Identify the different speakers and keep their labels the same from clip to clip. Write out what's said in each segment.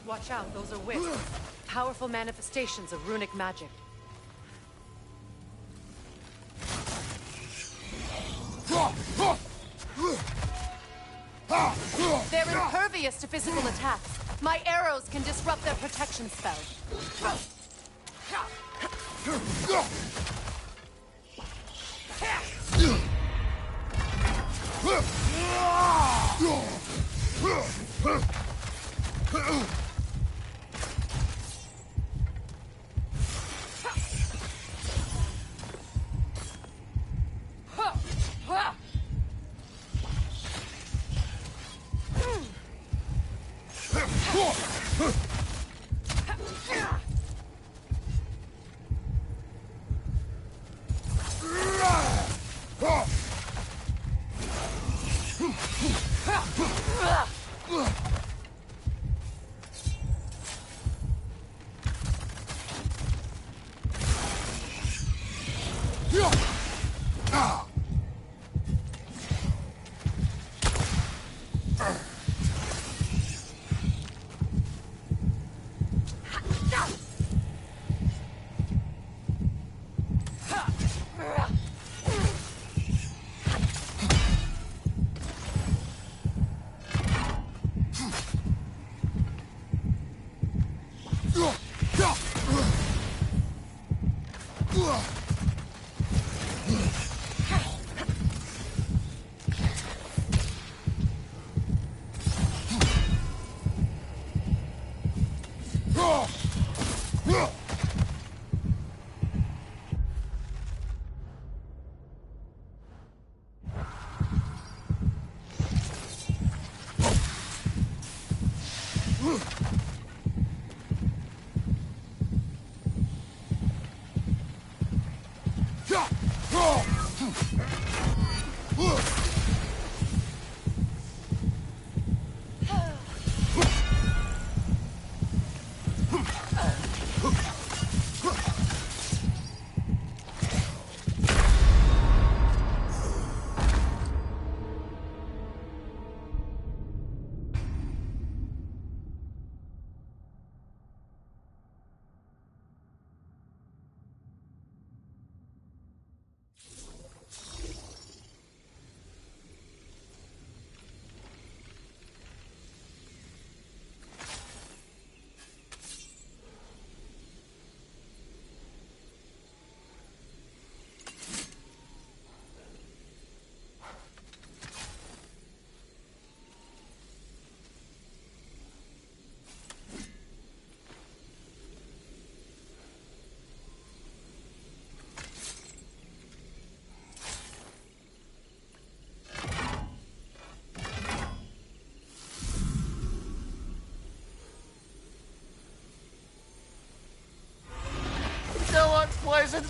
Speaker 1: Watch out, those are wisps. Powerful manifestations of runic magic. They're impervious to physical attacks. My arrows can disrupt their protection spell.
Speaker 2: Poison.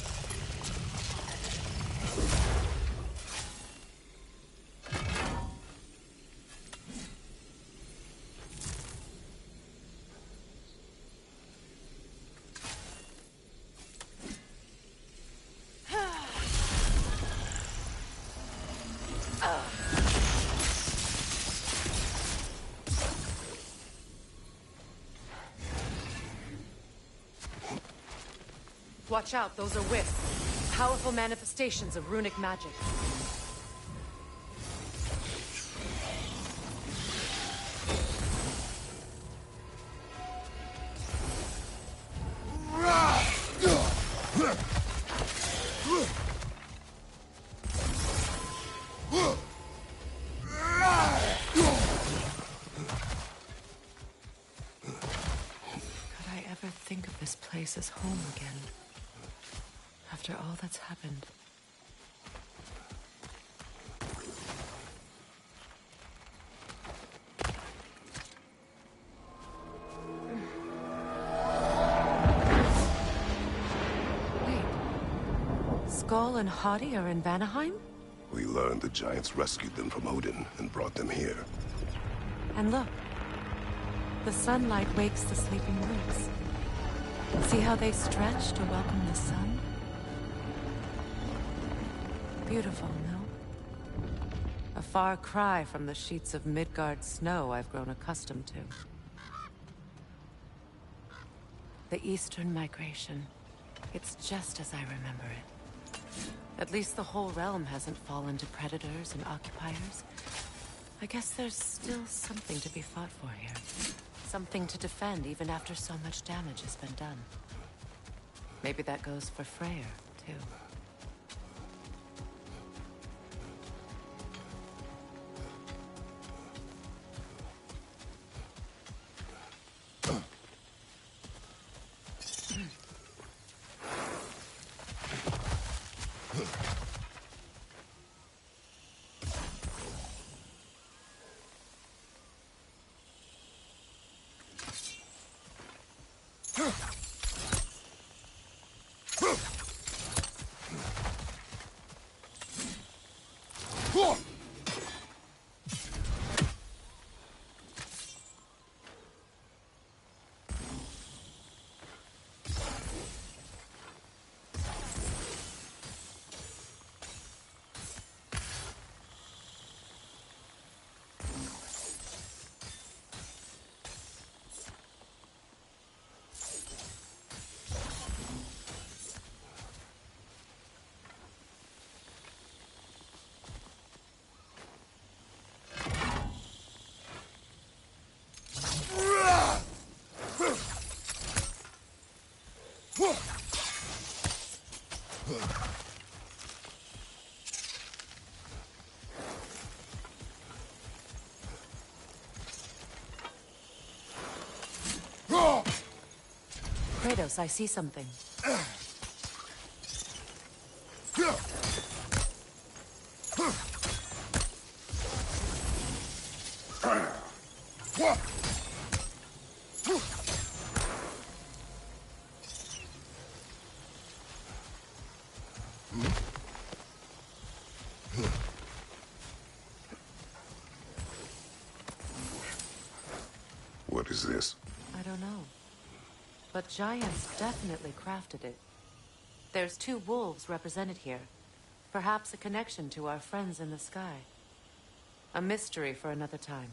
Speaker 1: Watch out, those are wisps. Powerful manifestations of runic magic. Could I ever think of this place as home again? After all that's happened. Wait. Skull and Hadi are in Vanaheim?
Speaker 3: We learned the giants rescued them from Odin and brought them here.
Speaker 1: And look. The sunlight wakes the sleeping roots. See how they stretch to welcome the sun? Beautiful, no? A far cry from the sheets of Midgard snow I've grown accustomed to. The Eastern Migration. It's just as I remember it. At least the whole realm hasn't fallen to predators and occupiers. I guess there's still something to be fought for here. Something to defend even after so much damage has been done. Maybe that goes for Freyr, too. Kratos, I see something.
Speaker 3: What is this?
Speaker 1: I don't know. But giants definitely crafted it. There's 2 wolves represented here. Perhaps a connection to our friends in the sky. A mystery for another time.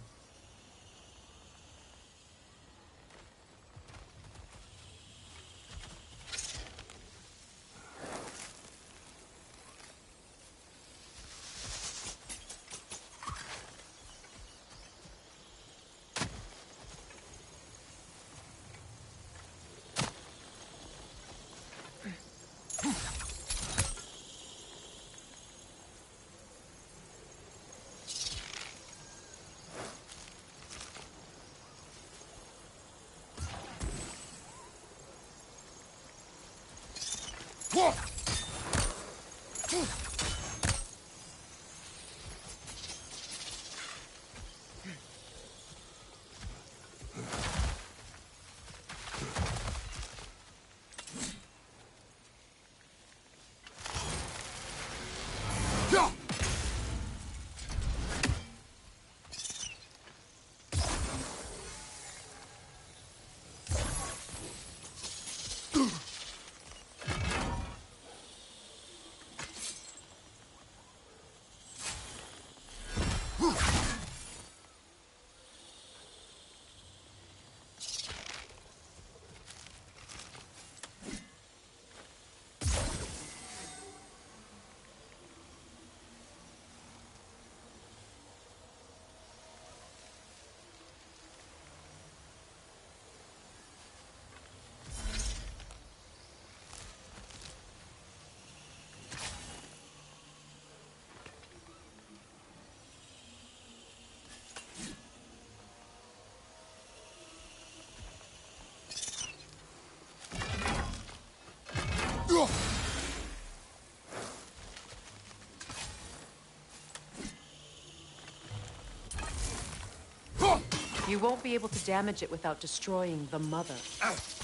Speaker 1: You won't be able to damage it without destroying the mother.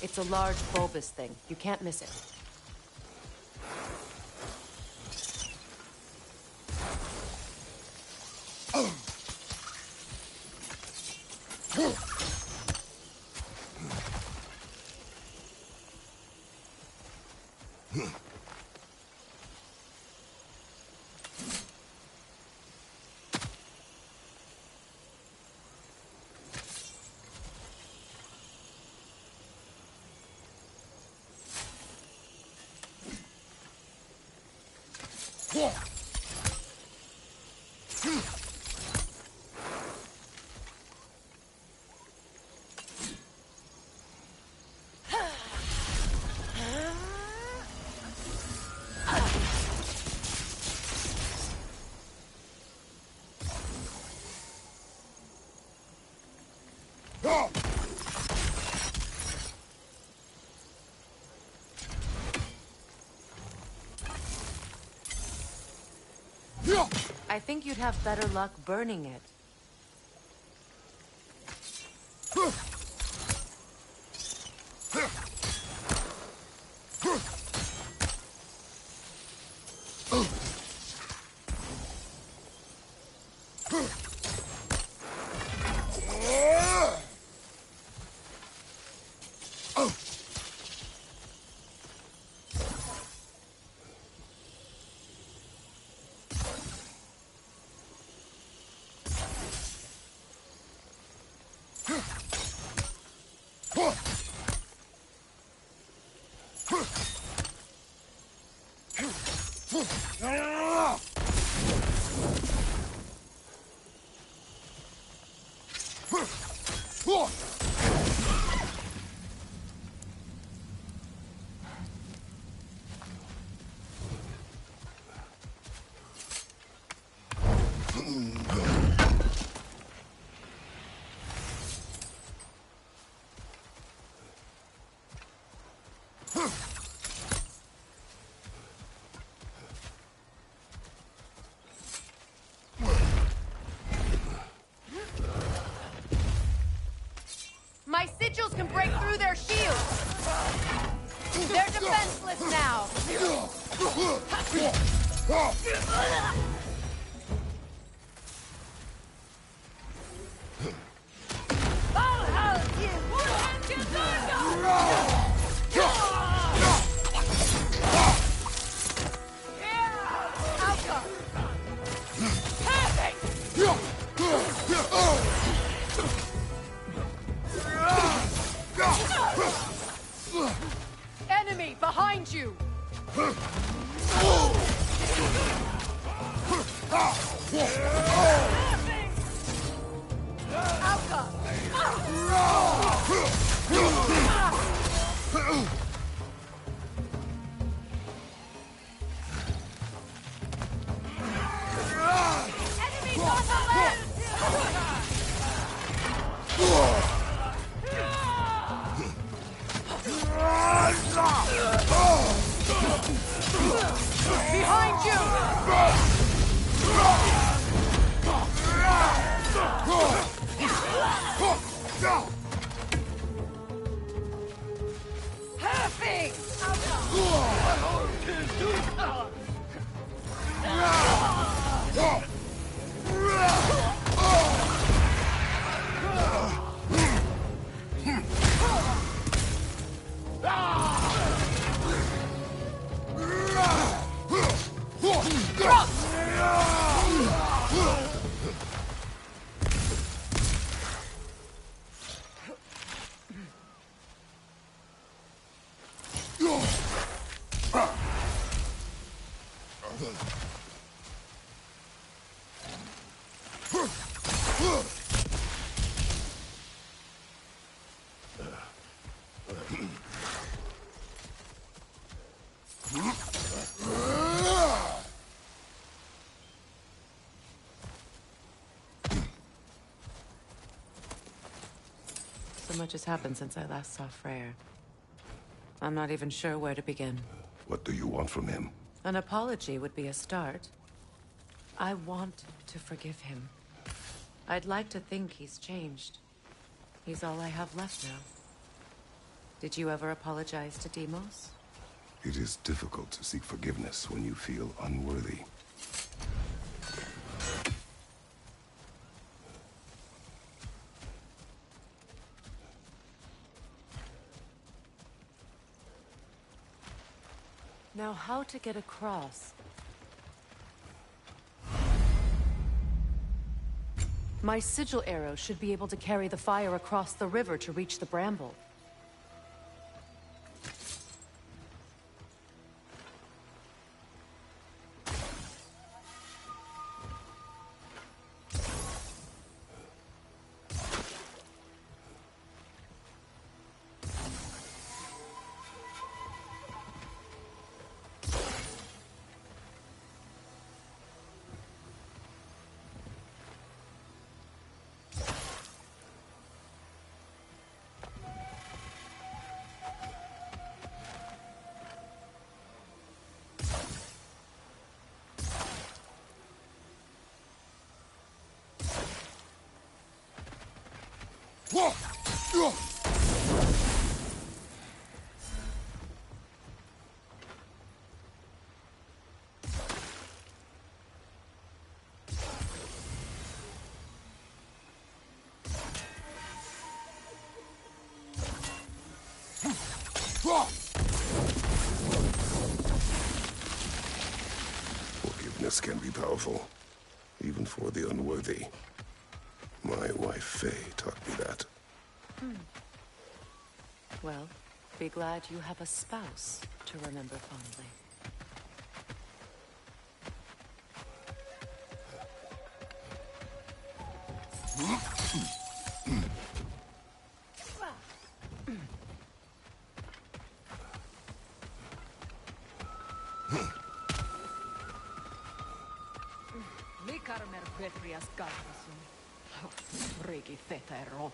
Speaker 1: It's a large bulbous thing. You can't miss it. I think you'd have better luck burning it.
Speaker 2: My sigils can break through their shields! They're defenseless now! I'll help you! Enemy behind you! Enemies on the left! Behind you! Perfect!
Speaker 1: So much has happened since I last saw Freyr. I'm not even sure where to begin.
Speaker 3: What do you want from him?
Speaker 1: An apology would be a start. I want to forgive him. I'd like to think he's changed. He's all I have left now. Did you ever apologize to Deimos?
Speaker 3: It is difficult to seek forgiveness when you feel unworthy.
Speaker 1: Now, how to get across? My sigil arrow should be able to carry the fire across the river to reach the bramble.
Speaker 3: Forgiveness can be powerful, even for the unworthy. My wife, Faye, taught me that.
Speaker 1: Well, be glad you have a spouse to remember fondly.
Speaker 4: Likarmer vetrias galvasum. Regi theta erot.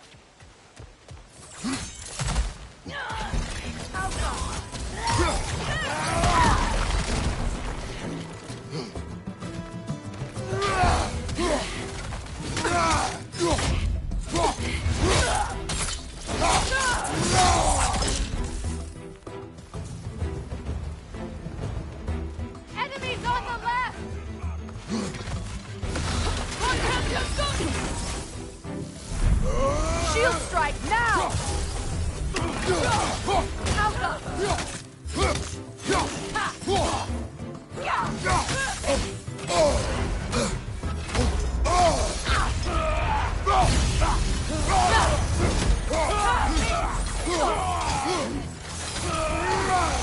Speaker 2: Enemies on the left! Shield strike now!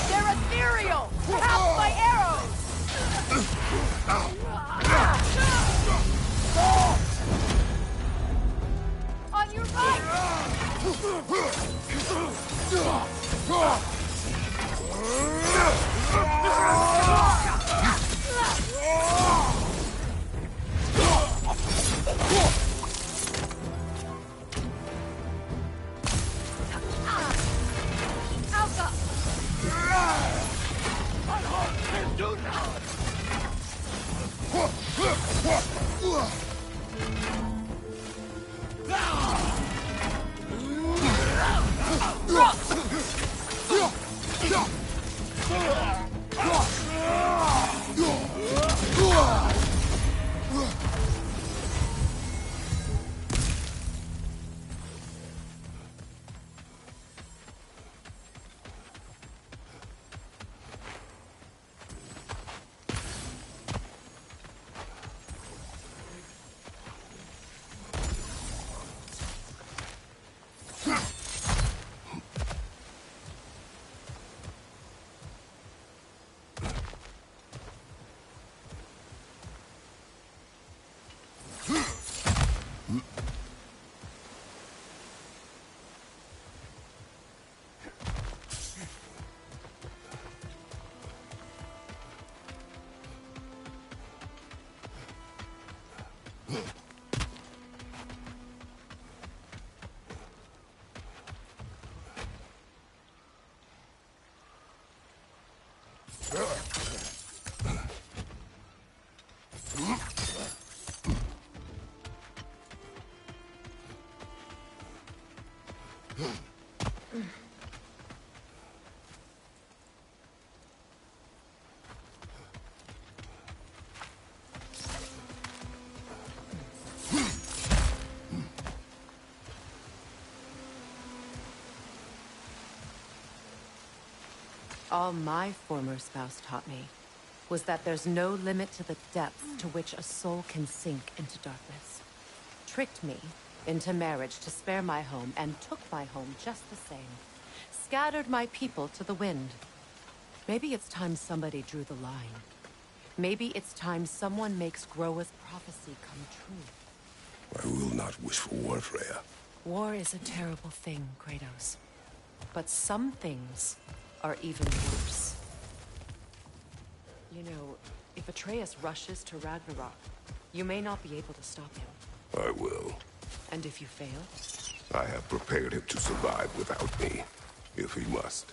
Speaker 2: They're ethereal! Half my arrows! On your right!
Speaker 1: All my former spouse taught me was that there's no limit to the depth to which a soul can sink into darkness. Tricked me into marriage to spare my home, and took my home just the same. Scattered my people to the wind. Maybe it's time somebody drew the line. Maybe it's time someone makes Groa's prophecy come true.
Speaker 3: I will not wish for war, Freya.
Speaker 1: War is a terrible thing, Kratos. But some things are even worse. You know, if Atreus rushes to Ragnarok, you may not be able to stop him.
Speaker 3: I will.
Speaker 1: And if you fail?
Speaker 3: I have prepared him to survive without me, if he must.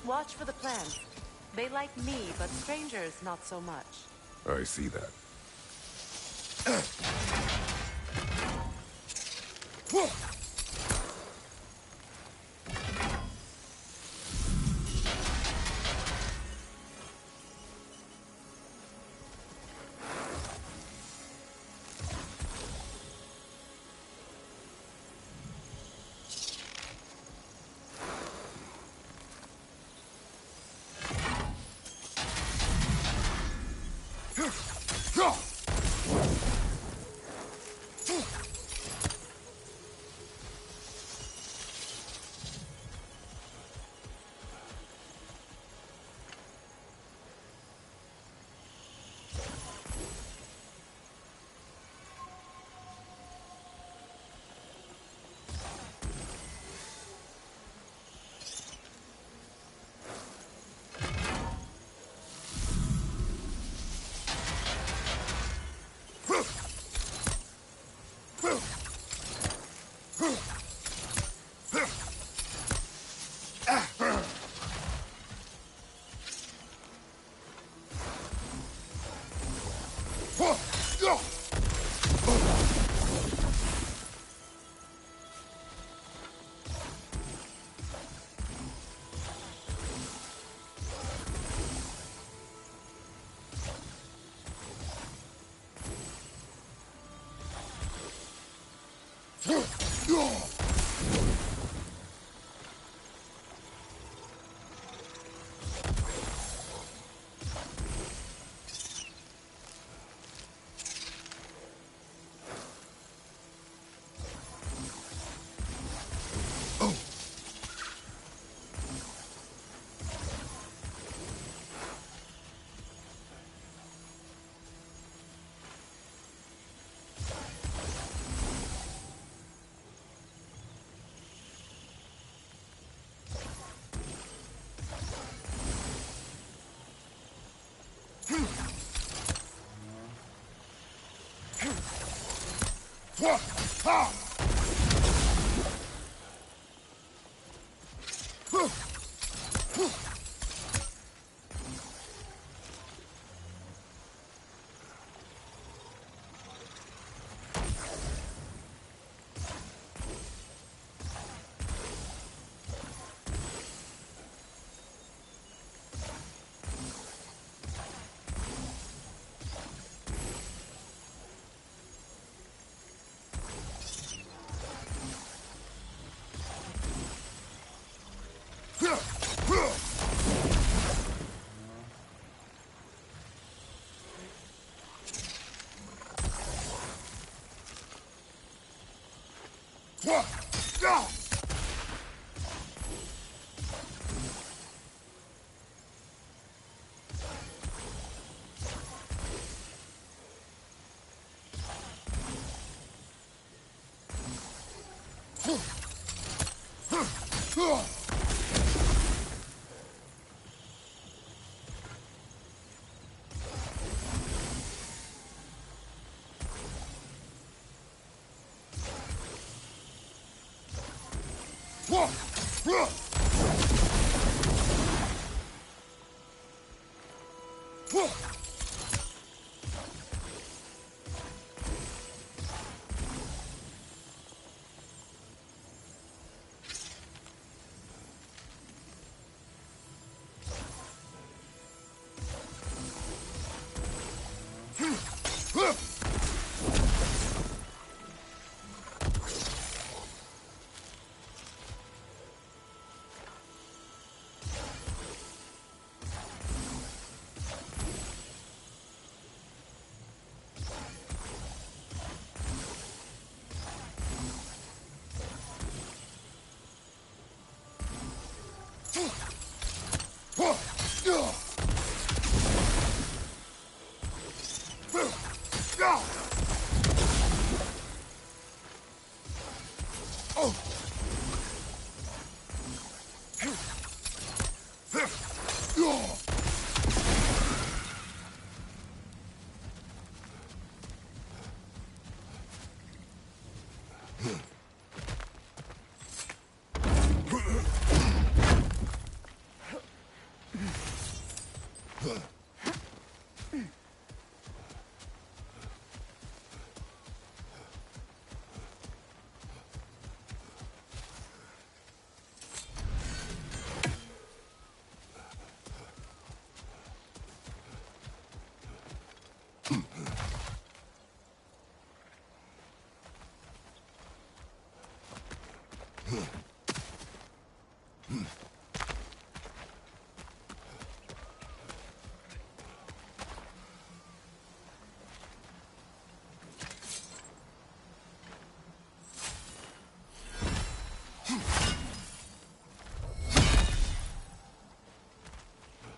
Speaker 1: Watch for the plants. They like me, but strangers not so much.
Speaker 3: I see that.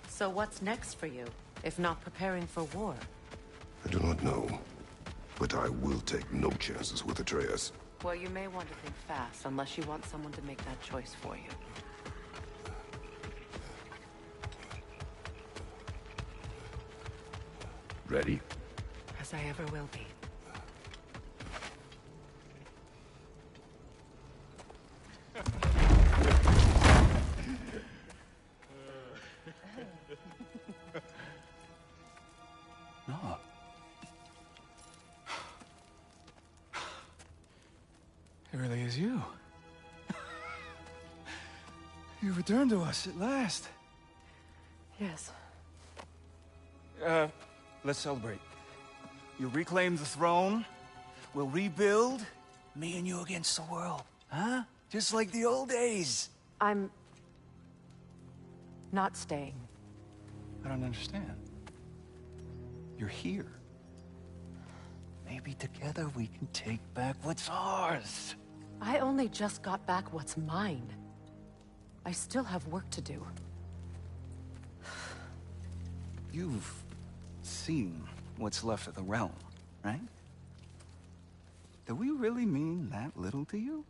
Speaker 1: So what's next for you, if not preparing for war?
Speaker 3: I do not know, but I will take no chances with Atreus.
Speaker 1: Well, you may want to think fast, unless you want someone to make that choice for you.
Speaker 5: Ready?
Speaker 1: As I ever will be.
Speaker 5: No. It really is you. You returned to us at last.
Speaker 1: Yes.
Speaker 5: Let's celebrate. You reclaim the throne. We'll rebuild. Me and you against the world. Huh? Just like the old days.
Speaker 1: I'm... not staying.
Speaker 5: I don't understand. You're here. Maybe together we can take back what's ours.
Speaker 1: I only just got back what's mine. I still have work to do.
Speaker 5: You've seen what's left of the realm, right? Do we really mean that little to you?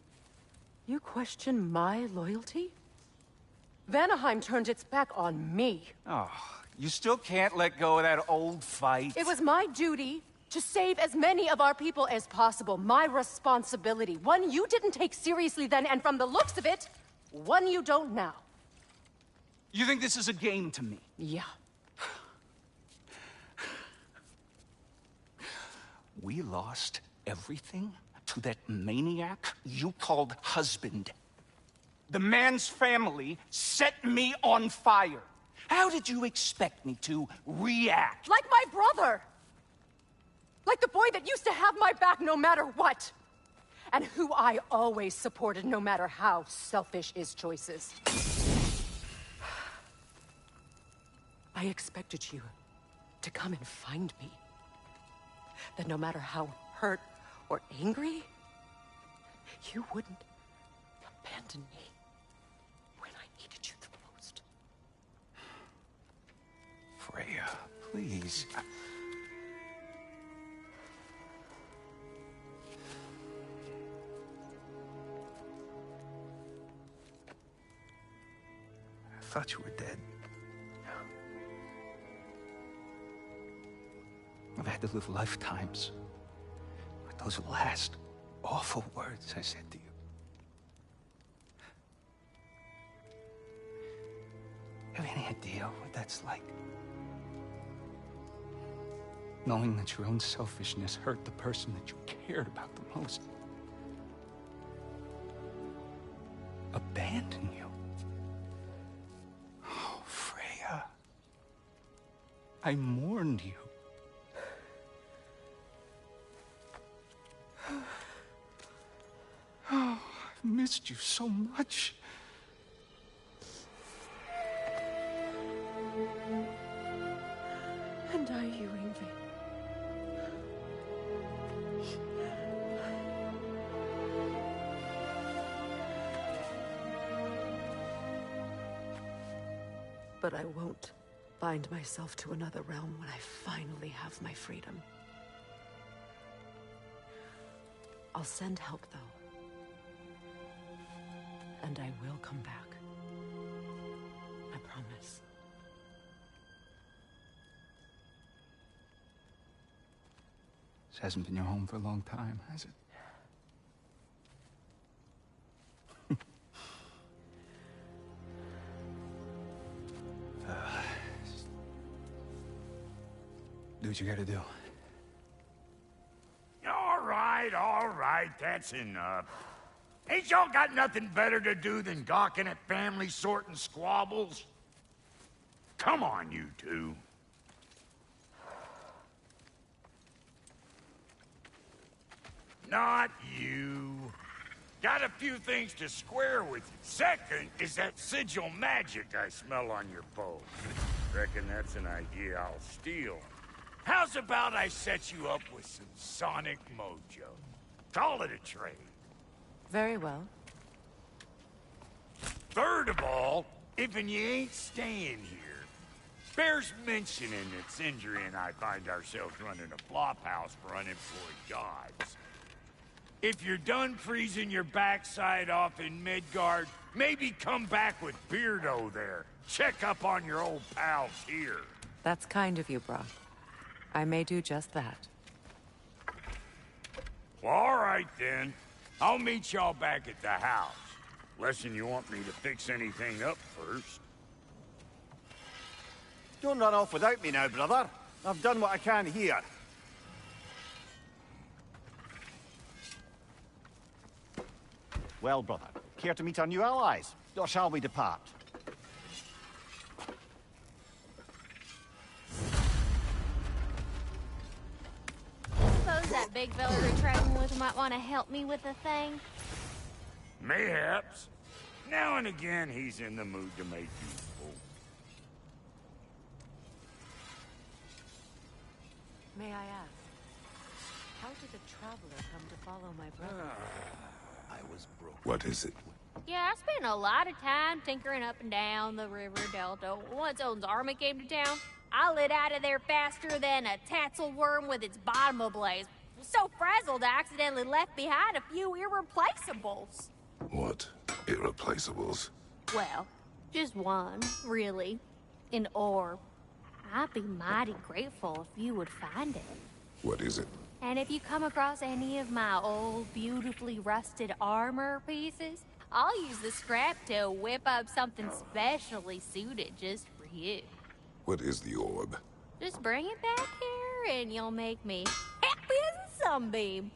Speaker 1: You question my loyalty? Vanaheim turned its back on me.
Speaker 5: Oh, you still can't let go of that old fight?
Speaker 1: It was my duty to save as many of our people as possible. My responsibility. One you didn't take seriously then, and from the looks of it, one you don't now.
Speaker 5: You think this is a game to me?
Speaker 1: Yeah.
Speaker 5: We lost everything to that maniac you called husband. The man's family set me on fire. How did you expect me to react?
Speaker 1: Like my brother! Like the boy that used to have my back no matter what! And who I always supported no matter how selfish his choices. I expected you to come and find me. That no matter how hurt or angry, you wouldn't abandon me when I needed you the most.
Speaker 5: Freya, please. I thought you were dead. I've had to live lifetimes with those last awful words I said to you. Have any idea what that's like? Knowing that your own selfishness hurt the person that you cared about the most. Abandon you. Oh, Freya. I mourned you. Oh, I've missed you so much.
Speaker 1: And I, you, Ingvi. But I won't bind myself to another realm when I finally have my freedom. I'll send help, though. And I will come back. I promise.
Speaker 5: This hasn't been your home for a long time, has it? Do what you gotta do.
Speaker 6: All right, that's enough. Ain't y'all got nothing better to do than gawking at family sorting squabbles? Come on, you two. Not you. Got a few things to square with you. Second is that sigil magic I smell on your bow. Reckon that's an idea I'll steal. How's about I set you up with some sonic mojo? Call it a trade.
Speaker 1: Very well.
Speaker 6: Third of all, even you ain't staying here, bears mentioning that Sindri and I find ourselves running a flop house for unemployed gods. If you're done freezing your backside off in Midgard, maybe come back with Beardo there. Check up on your old pals here.
Speaker 1: That's kind of you, Brock. I may do just that.
Speaker 6: Well, all right then. I'll meet y'all back at the house. Lesson you want me to fix anything up first.
Speaker 7: Don't run off without me now, brother. I've done what I can here. Well, brother, care to meet our new allies? Or shall we depart?
Speaker 2: Suppose that big fella you're traveling with might want to help me with a thing.
Speaker 6: Mayhaps. Now and again, he's in the mood to make useful.
Speaker 1: May I ask, how did a traveler come to follow my brother?
Speaker 7: I was broke.
Speaker 3: What is it?
Speaker 2: Yeah, I spent a lot of time tinkering up and down the river delta. Once Odin's army came to town, I lit out of there faster than a tassel worm with its bottom ablaze. So frazzled, I accidentally left behind a few irreplaceables.
Speaker 3: What irreplaceables?
Speaker 2: Well, just one, really. An orb. I'd be mighty grateful if you would find it.
Speaker 3: What is it?
Speaker 2: And if you come across any of my old, beautifully rusted armor pieces, I'll use the scrap to whip up something specially suited just for you.
Speaker 3: What is the orb?
Speaker 2: Just bring it back here and you'll make me happy as a sunbeam.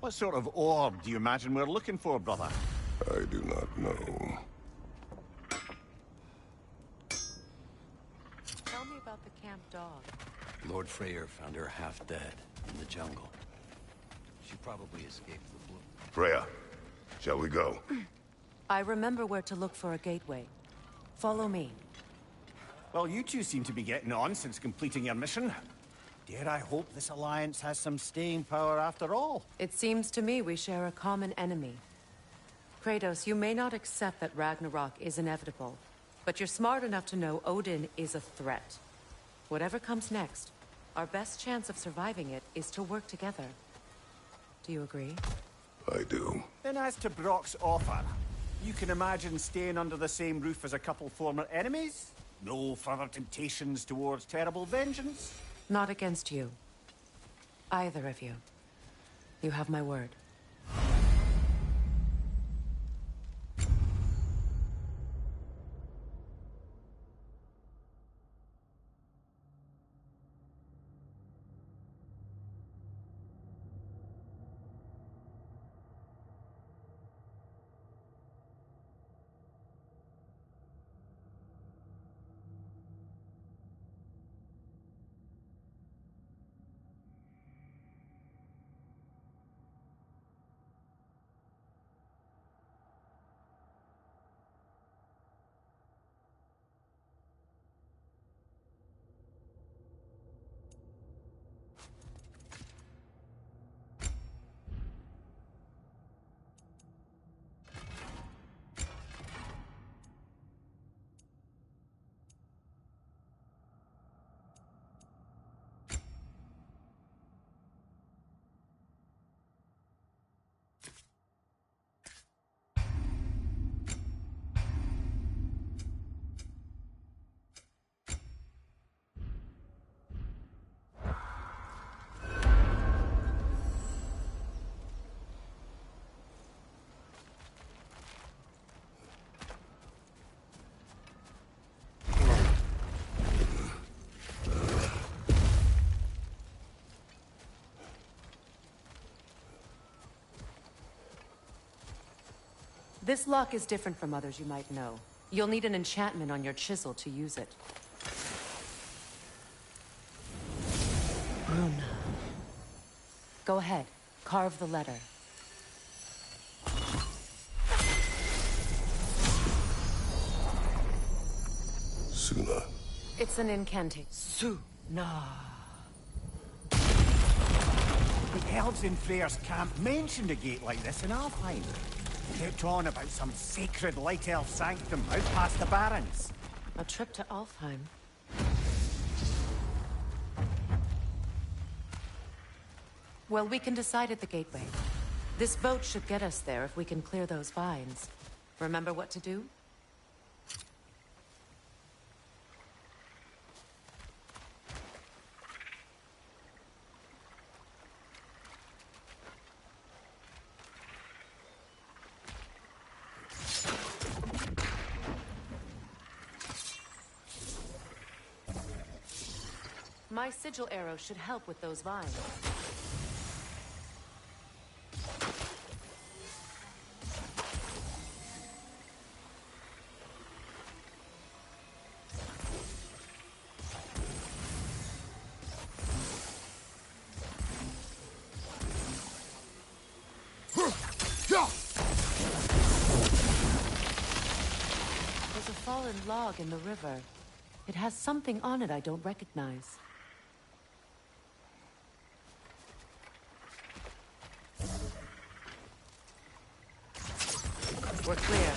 Speaker 7: What sort of orb do you imagine we're looking for, brother?
Speaker 3: I do not know.
Speaker 1: Tell me about the camp dog.
Speaker 8: Lord Freyr found her half dead in the jungle. She probably escaped the blue.
Speaker 3: Freya, shall we go?
Speaker 1: I remember where to look for a gateway. Follow me.
Speaker 7: Well, you two seem to be getting on since completing your mission. Dare I hope this alliance has some staying power after all?
Speaker 1: It seems to me we share a common enemy. Kratos, you may not accept that Ragnarok is inevitable, but you're smart enough to know Odin is a threat. Whatever comes next, our best chance of surviving it is to work together. Do you agree?
Speaker 3: I do.
Speaker 7: Then as to Brock's offer, you can imagine staying under the same roof as a couple former enemies? No further temptations towards terrible vengeance?
Speaker 1: Not against you. Either of you. You have my word. This lock is different from others you might know. You'll need an enchantment on your chisel to use it. Bruna. Go ahead. Carve the letter.
Speaker 3: Suna.
Speaker 1: It's an incantation. Suna.
Speaker 7: The elves in Freyr's camp mentioned a gate like this in Alfheim. Kept on about some sacred light elf sanctum out past the barrens.
Speaker 1: A trip to Alfheim. Well, we can decide at the gateway. This boat should get us there if we can clear those vines. Remember what to do? My sigil arrow should help with those vines. There's a fallen log in the river. It has something on it I don't recognize. We're clear.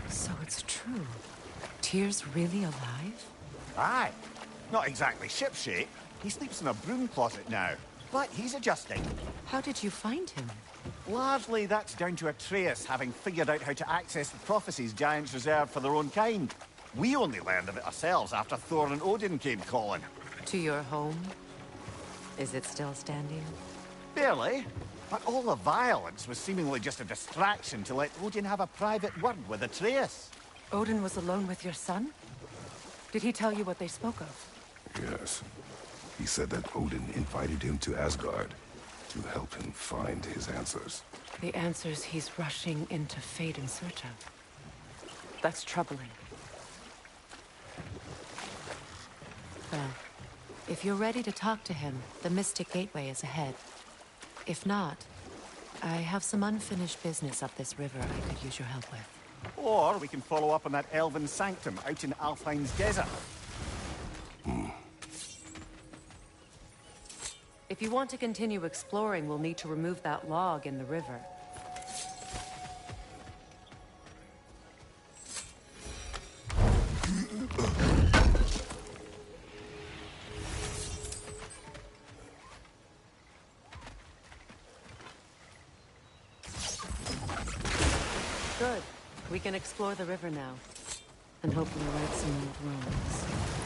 Speaker 1: So it's true. Tyr's really alive?
Speaker 7: Aye. Not exactly shipshape. He sleeps in a broom closet now. But he's adjusting.
Speaker 1: How did you find him?
Speaker 7: Largely, that's down to Atreus having figured out how to access the prophecies giants reserved for their own kind. We only learned of it ourselves after Thor and Odin came calling.
Speaker 1: To your home? Is it still standing?
Speaker 7: Barely. But all the violence was seemingly just a distraction to let Odin have a private word with Atreus.
Speaker 1: Odin was alone with your son? Did he tell you what they spoke of?
Speaker 3: Yes. He said that Odin invited him to Asgard to help him find his answers.
Speaker 1: The answers he's rushing into fate in search of. That's troubling. Well, if you're ready to talk to him, the Mystic Gateway is ahead. If not, I have some unfinished business up this river I could use your help with.
Speaker 7: Or we can follow up on that elven sanctum out in Alfheim's desert.
Speaker 1: If you want to continue exploring, we'll need to remove that log in the river. Good. We can explore the river now. And hopefully right some old wrongs.